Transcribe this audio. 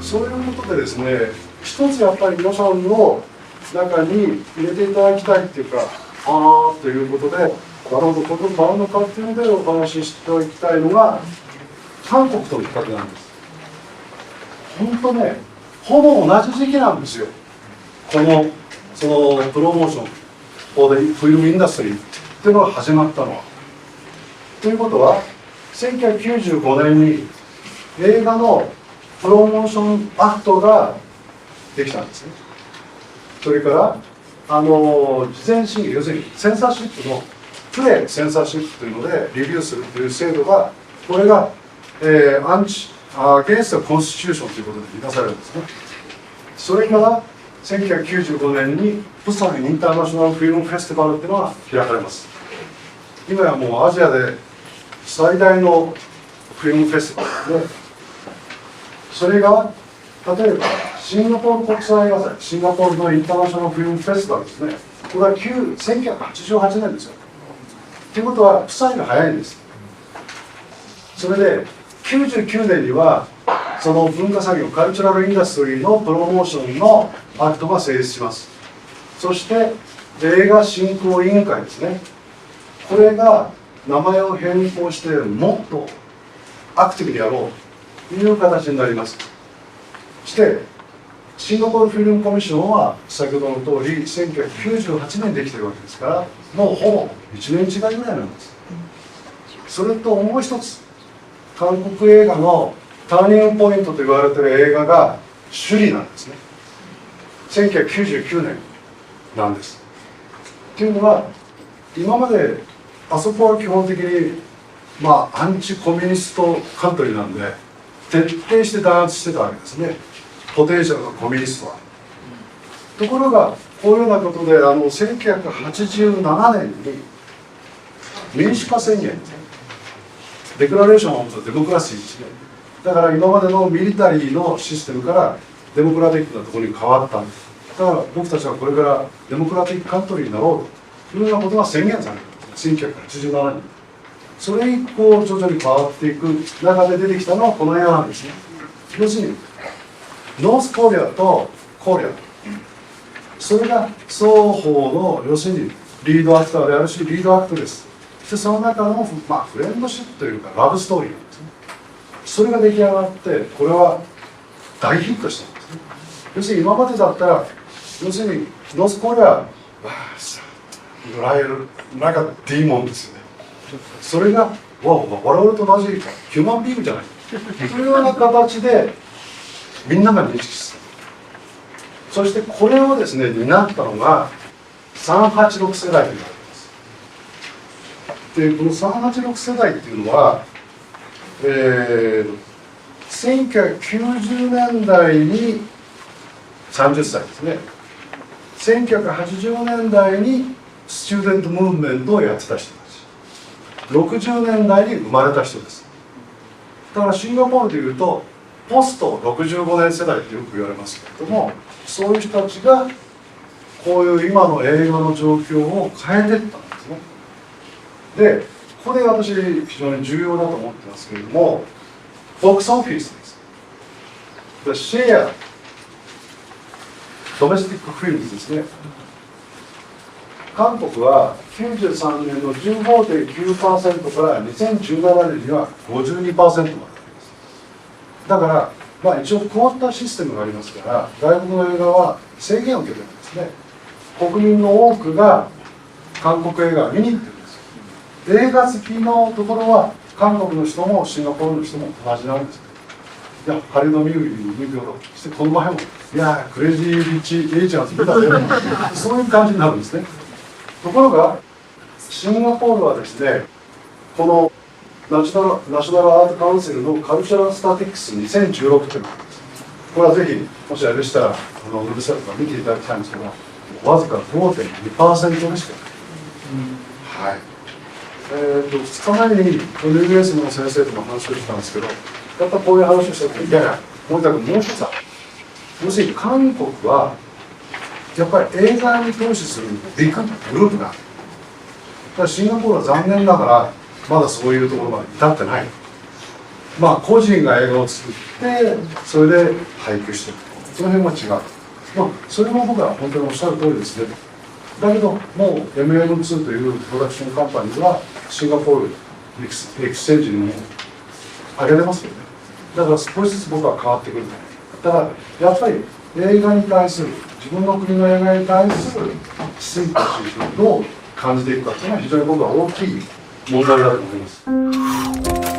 そういうことでですね、一つやっぱり皆さんの中に入れていただきたいっていうか、ということで、なるほど、これもあるのかっていうのでお話ししておきたいのが、韓国との比較なんです。本当ね、ほぼ同じ時期なんですよ。そのプロモーション、フィルムインダストリーっていうのが始まったのは。ということは、1995年に映画のプロモーションアクトができたんですね。それから事前審議、要するにセンサーシップのプレセンサーシップというのでレビューするという制度が、これが、アゲンストコンスティチューションということで見なされるんですね。それから1995年にプサンインターナショナルフィルムフェスティバルっていうのが開かれます。今やもうアジアで最大のフィルムフェスティバルですね。それが例えばシンガポール国際映画祭、シンガポールのインターナショナルフィルムフェスティバルですね。これは1988年ですよ。ということはプサンが早いんです。それで99年にはその文化産業カルチュラルインダストリーのプロモーションのアクトが成立します。そして映画振興委員会ですね、これが名前を変更してもっとアクティブにやろうという形になります。そしてシンガポールフィルムコミッションは先ほどの通り1998年にできているわけですから、もうほぼ1年違いぐらいなんです。それともう一つ、韓国映画のターニングポイントと言われている映画が首里なんですね。1999年なんです。というのは、今まであそこは基本的にアンチコミュニストカントリーなんで徹底して弾圧してたわけですね、ポテンシャルのコミュニストは。ところがこういうようなことで1987年に民主化宣言ですね、デクラレーション・オブ・デモクラシーですね。だから今までのミリタリーのシステムからデモクラティックなところに変わったんです。だから僕たちはこれからデモクラティックカントリーになろうというようなことが宣言された1987年。それ以降徐々に変わっていく中で出てきたのはこの映画なんですね。要するにノースコリアとコリア、それが双方の要するにリードアクターであるしリードアクトレスで、その中の、フレンドシップというかラブストーリーなんですね。それが出来上がってこれは大ヒットしたんですね。要するに今までだったら要するにノースコリアいわゆるなんかデーモンですよね。それが我々と同じヒューマンビーグじゃないというような形でみんなが認識する。そしてこれをですね担ったのが386世代と言われています。でこの386世代っていうのは、1990年代に30歳ですね、1980年代にスチューデントムーブメントをやってた人たち、60年代に生まれた人です。だからシンガポールでいうとポスト65年世代ってよく言われますけれども、そういう人たちがこういう今の映画の状況を変えていったんですね。でここで私非常に重要だと思ってますけれども、ボックスオフィスです。The share domestic films ですね。韓国は93年の 15.9% から2017年には 52% まであります。だから一応クォーターシステムがありますから、外国の映画は制限を受けてるんですね。国民の多くが韓国映画を見に行ってるんです。映画好きのところは韓国の人もシンガポールの人も同じなんです。いやハリウッドミュージック見るよとして、この前もいやクレイジー・リッチ・エイジャーズ見たねそういう感じになるんですね。ところがシンガポールはですね、このナショナルアートカウンセルのカルチャラルスタティックス2016というのがあります。これはぜひもしあれでしたらウェブサイトから見ていただきたいんですけど、わずか 5.2% でした。はい。2日前に NUS の先生とも話をしたんですけど、やっぱこういう話をしたら、いやいや、もう一つは、要するに韓国はやっぱり映画に投資するビッググループがある。だからシンガポールは残念ながらまだそういうところまで至ってない。まあ個人が映画を作ってそれで配給してる、その辺も違う。まあそれも僕は本当におっしゃる通りですね。だけどもう MM2 というプロダクションカンパニーはシンガポールエクスチェンジにも上げれますよね。だから少しずつ僕は変わってくる。だからやっぱり映画に対する自分の国の映画に対するシンパシーをどう感じていくかというのは非常に僕は大きい問題だと思います。